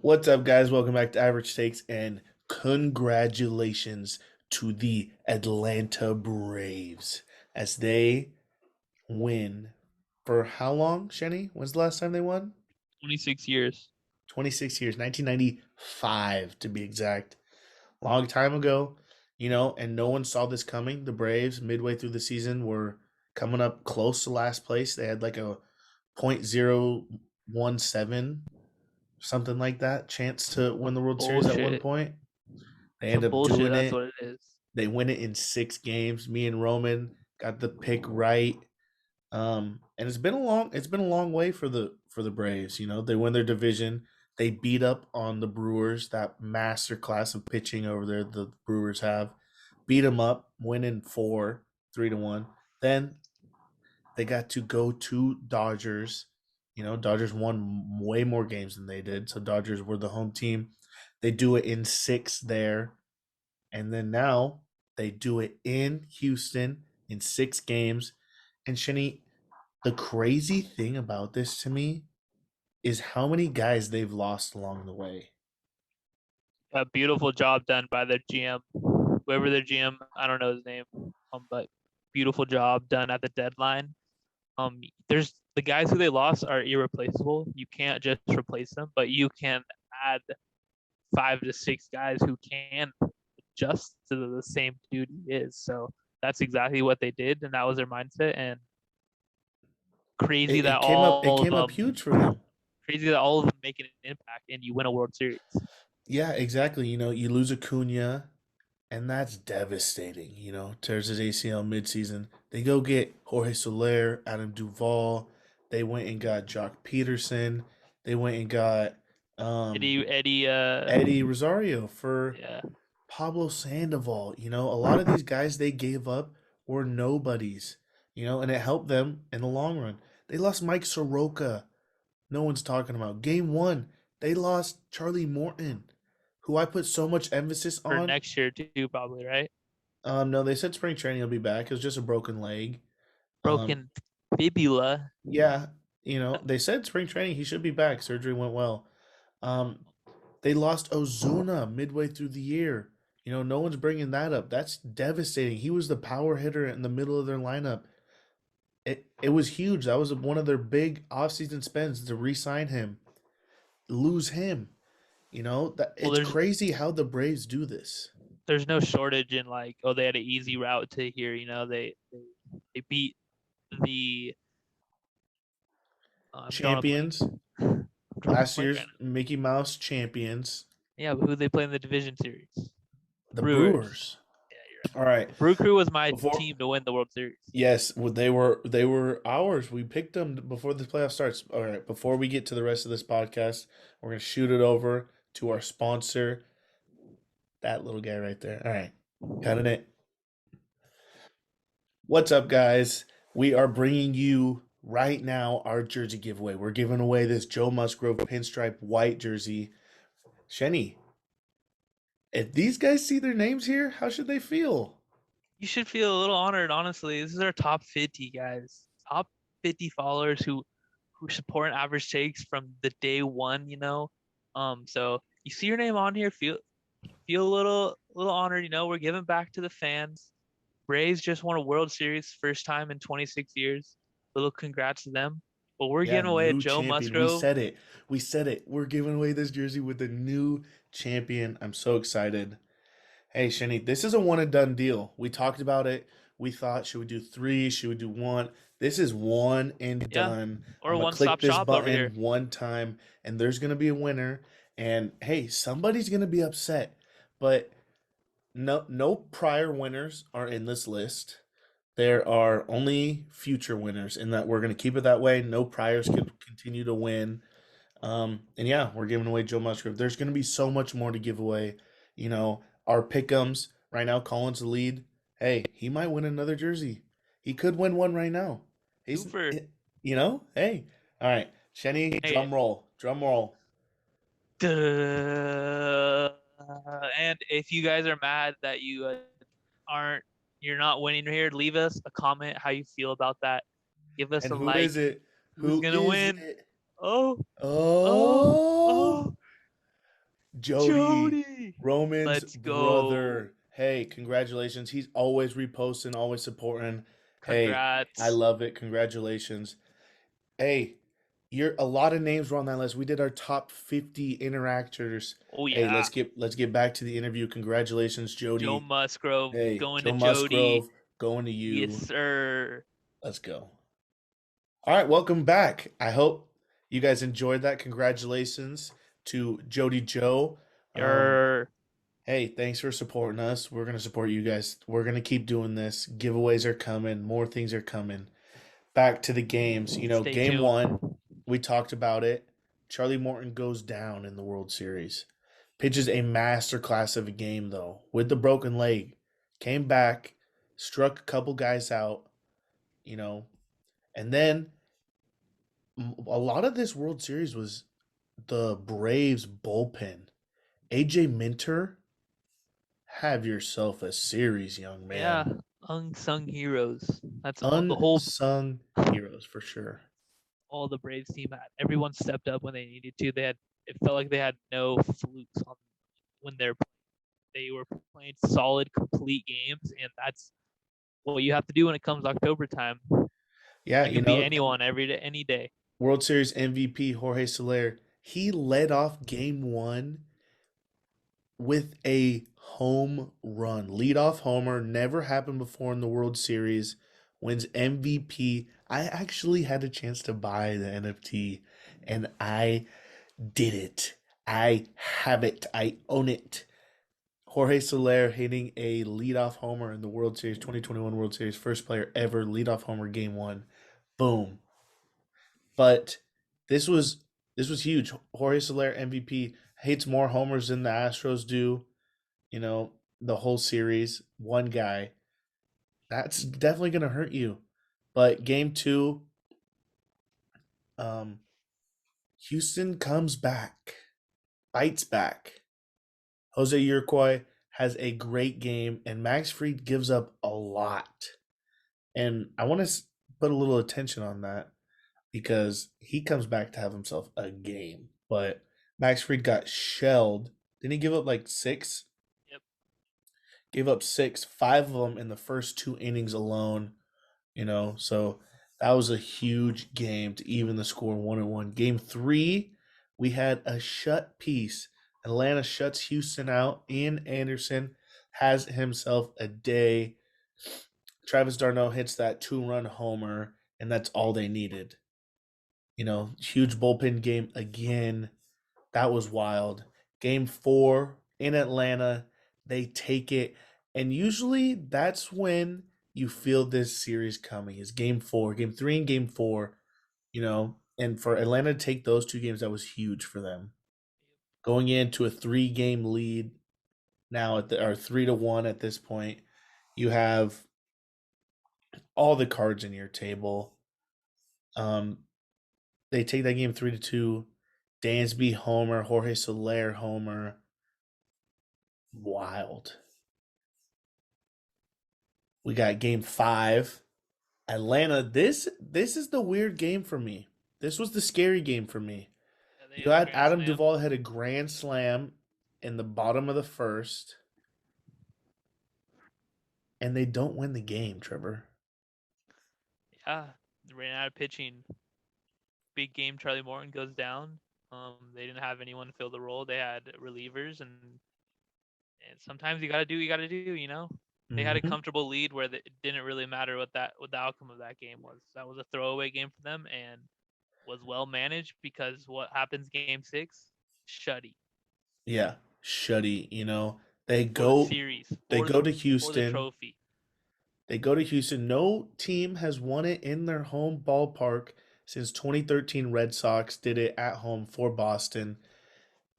What's up, guys? Welcome back to Average Takes, and congratulations to the Atlanta Braves as they win for how long, Shenny? When's the last time they won? 26 years. 26 years, 1995 to be exact. Long time ago, and no one saw this coming. The Braves, midway through the season, were coming up close to last place. They had like a .017, something like that, chance to win the World Series at one Bullshit. point. They end Some up bullshit. doing That's it. what it is. They win it in 6 games. Me and Roman got the pick right. And it's been a long way for the Braves. They win their division. They beat up on the Brewers. That master class of pitching over there the Brewers have. Beat them up, winning 3-1. Then they got to go to Dodgers. Dodgers won way more games than they did, so Dodgers were the home team. They do it in 6 there, and then now they do it in Houston in 6 games. And Shenny, the crazy thing about this to me is how many guys they've lost along the way. A beautiful job done by their GM. Whoever their GM, I don't know his name, but beautiful job done at the deadline. There's the guys who they lost are irreplaceable. You can't just replace them, but you can add 5 to 6 guys who can adjust to the same dude he is. So that's exactly what they did, and that was their mindset. And crazy It, that it came up. It all of came up them, huge for them. crazy that all of them make an impact, and you win a World Series. Yeah, exactly. You lose Acuna, and that's devastating. Tears his ACL midseason. They go get Jorge Solaire, Adam Duvall. They went and got Jock Peterson. They went and got Eddie, Eddie Rosario for yeah. Pablo Sandoval. A lot of these guys they gave up were nobodies. And it helped them in the long run. They lost Mike Soroka. No one's talking about. Game one, they lost Charlie Morton, who I put so much emphasis For on. next year too, probably, right? No, they said spring training will be back. It was just a broken leg. Um, Broken fibula. yeah, they said spring training he should be back. Surgery went well. Um, they lost Ozuna midway through the year. No one's bringing that up. That's devastating. He was the power hitter in the middle of their lineup. It was huge. That was one of their big offseason spends to re-sign him, lose him. That Well, it's crazy how the Braves do this. there's no shortage in like, oh, they had an easy route to here. They beat the I'm drawing a blank. Champions, I'm drawing a last blank right year's now. Mickey Mouse champions, Yeah, but who they play in the division series? The the Brewers. Brewers. Yeah, you're All right. right. Brew Crew was my Before team to win the World Series. Yes, well, they were ours. We picked them before the playoff starts. All right, before we get to the rest of this podcast, we're gonna shoot it over to our sponsor, that little guy right there. All right, cutting it. What's up, guys? We are bringing you right now our jersey giveaway. We're giving away this Joe Musgrove pinstripe white jersey. Shenny, if these guys see their names here, how should they feel? You should feel a little honored, honestly. This is our top 50 guys, top 50 followers who support average takes from the day one. So you see your name on here, feel a little honored. We're giving back to the fans. Braves just won a World Series, first time in 26 years. Little congrats to them. But we're Yeah, giving away a new Joe champion. We Musgrove. said it. We said it. We're giving away this jersey with a new champion. I'm so excited. Hey, Shani, this is a one and done deal. We talked about it. We thought, should we do three? Should we do one? This is one and Yeah, done. or I'm a going to click one-stop this shop over here. button one time, and there's going to be a winner. And hey, somebody's going to be upset. But no prior winners are in this list. There are only future winners, in that we're going to keep it that way. No priors can continue to win. And yeah, we're giving away Joe Musgrove. There's going to be so much more to give away. Our pick'ems right now. Collins the lead. Hey, he might win another jersey. He could win one right now. He's, Super. hey. All right, Shenny, Hey, drum roll, drum roll. duh. And if you guys are mad that aren't you're not winning here, leave us a comment how you feel about that. Give us And a who is like. it? Who's Who gonna is win? it? Oh, oh, Oh, oh. Jody, Jody. Roman's Let's go. brother. Hey, congratulations. He's always reposting, always supporting. Hey, I Congrats. love it. Congratulations. Hey, you're a lot of names were on that list. We did our top 50 interactors. Oh Hey, yeah. let's get back to the interview. Congratulations, Joe Jody. Musgrove Hey, going to Joe Jody. Musgrove, going to Yes, you. sir. Let's go. All right, welcome back. I hope you guys enjoyed that. Congratulations to Jody Joe. Um, Your hey, thanks for supporting us. We're gonna support you guys. We're gonna keep doing this. Giveaways are coming. More things are coming. Back to the games. stay Game tuned. one, we talked about it. Charlie Morton goes down in the World Series. Pitches a masterclass of a game though, with the broken leg. Came back, struck a couple guys out, you know, and then a lot of this World Series was the Braves bullpen. AJ Minter, have yourself a series, young Yeah, man. unsung heroes. That's the whole Unsung heroes for sure. all the Braves team had. Everyone stepped up when they needed to. They had it felt like they had no flukes on when they were playing solid, complete games, and that's what you have to do when it comes October time. Yeah, You can beat anyone every day, any day. World Series MVP Jorge Solaire, he led off game one with a home run. Leadoff homer, never happened before in the World Series. Wins MVP. I actually had a chance to buy the NFT and I did it. I have it. I own it. Jorge Soler hitting a leadoff homer in the World Series, 2021 World Series, first player ever, leadoff homer game one. Boom. But this was this was huge. Jorge Soler MVP hits more homers than the Astros do, the whole series. One guy. That's definitely gonna hurt you. But game two, um, Houston comes back, bites back. Jose Urquidy has a great game, and Max Fried gives up a lot. And I want to put a little attention on that because he comes back to have himself a game. But Max Fried got shelled. Didn't he give up like six? Yep. Gave up six, five of them in the first two innings alone. So that was a huge game to even the score 1-1. Game three, we had a shut piece. Atlanta shuts Houston out. Ian Anderson has himself a day. Travis Darno hits that 2-run homer, and that's all they needed. Huge bullpen game again. That was wild. Game four in Atlanta, they take it. And usually that's when you feel this series coming is game four, game three and game four, and for Atlanta to take those two games, that was huge for them. Going into a 3-game lead now or 3-1 at this point, you have all the cards in your table. Um, they take that game 3-2. Dansby homer, Jorge Soler homer. Wild. We got game five. Atlanta. This is the weird game for me. This was the scary game for me. Yeah, they You hit a had grand Adam slam. Duvall had a grand slam in the bottom of the first, and they don't win the game, Trevor. Yeah, they ran out of pitching. Big game. Charlie Morton goes down. They didn't have anyone to fill the role. They had relievers, and sometimes you got to do what you got to do. They had a Mm-hmm. comfortable lead where it didn't really matter what the outcome of that game was. That was a throwaway game for them and was well managed because what happens game six, shutty Yeah, shutty. They for the go series they for go the to for the Houston. trophy. They go to Houston. No team has won it in their home ballpark since 2013 Red Sox did it at home for Boston.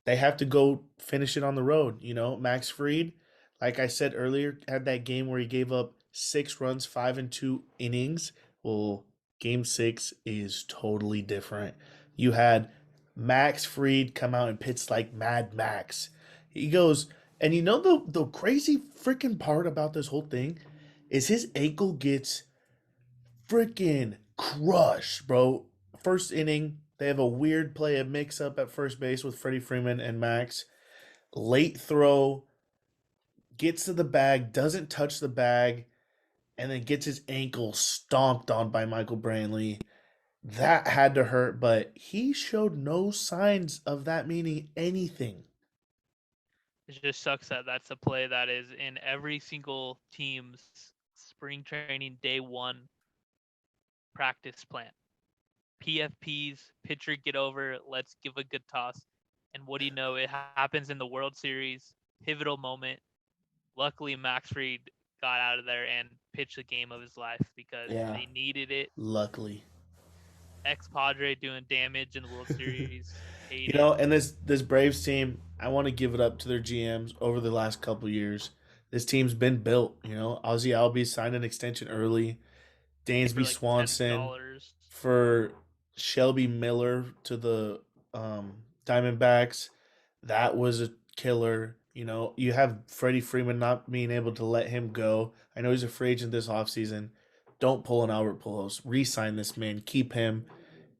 They have to go finish it on the road. Max Fried, like I said earlier, had that game where he gave up 6 runs, 5 and 2 innings. Well, game six is totally different. You had Max Fried come out and pitch like Mad Max. He goes, and the crazy freaking part about this whole thing is his ankle gets freaking crushed, bro. First inning, they have a weird play, a mix up at first base with Freddie Freeman and Max. late throw, gets to the bag, doesn't touch the bag, and then gets his ankle stomped on by Michael Brantley. That had to hurt, but he showed no signs of that meaning anything. It just sucks that that's a play that is in every single team's spring training day one practice plan. PFPs, pitcher get over, let's give a good toss. And what do you know? It happens in the World Series, pivotal moment. Luckily, Max Fried got out of there and pitched the game of his life because Yeah, they needed it. luckily. Ex Padre doing damage in the World Series. Hate You it. know, and this Braves team, I want to give it up to their GMs over the last couple years. This team's been built. You know, Ozzy Albies signed an extension early. For Dansby like ten Swanson dollars. for Shelby Miller to the Diamondbacks. That was a killer. You know, you have Freddie Freeman not being able to let him go. I know he's a free agent this offseason. Don't pull an Albert Pujols. Re-sign this man. Keep him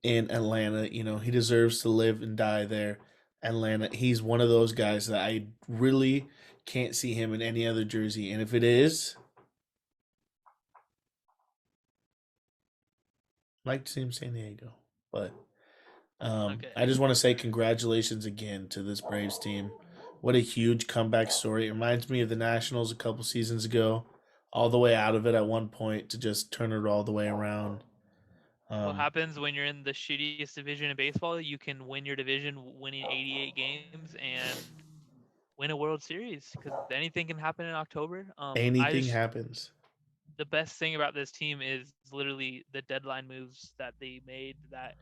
in Atlanta. You know, he deserves to live and die there. Atlanta. He's one of those guys that I really can't see him in any other jersey. And if it is, I'd like to see him San Diego. But Okay. I just want to say congratulations again to this Braves team. What a huge comeback story. It reminds me of the Nationals a couple seasons ago, all the way out of it at one point to just turn it all the way around. What Um, happens when you're in the shittiest division in baseball? You can win your division winning 88 games and win a World Series because anything can happen in October. I anything just happens. the best thing about this team is literally the deadline moves that they made that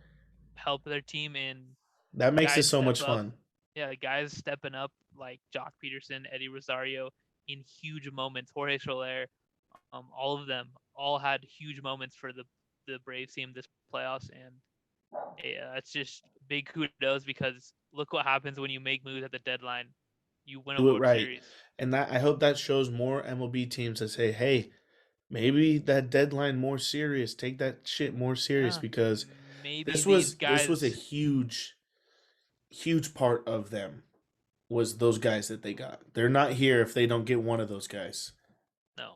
help their team and That makes it guys so step much up. fun. Yeah, guys stepping up like Jock Peterson, Eddie Rosario in huge moments. Jorge Solaire, all of them all had huge moments for the Braves team this playoffs, and yeah, it's just big kudos because look what happens when you make moves at the deadline. You win a Do it World right. Series. And that I hope that shows more MLB teams that say, hey, maybe that deadline more serious. Take that shit more serious Yeah, because maybe this these was this was a guys. huge part of them was those guys that they got. They're not here if they don't get one of those guys. No,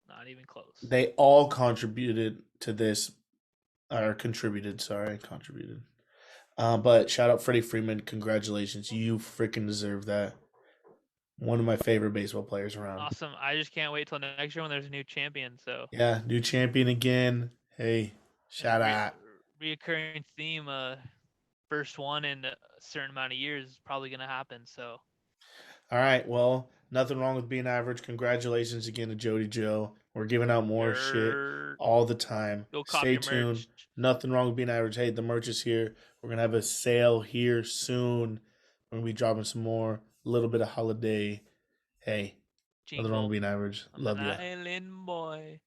not even close. They all contributed to this, or contributed. Sorry, contributed. But shout out Freddie Freeman. Congratulations, you freaking deserve that. One of my favorite baseball players around. Awesome. I just can't wait till next year when there's a new champion. So Yeah, new champion again. Hey, yeah, shout out. reoccurring theme. First one in a certain amount of years is probably gonna happen. So All right, well, nothing wrong with being average. Congratulations again to Jody Joe. We're giving out more shit you're all the time. go cop Stay your tuned. merch. Nothing wrong with being average. Hey, the merch is here. We're gonna have a sale here soon. We're gonna be dropping some more. A little bit of holiday. Hey, nothing wrong with Jingle. being average. I'm an Love ya. island boy.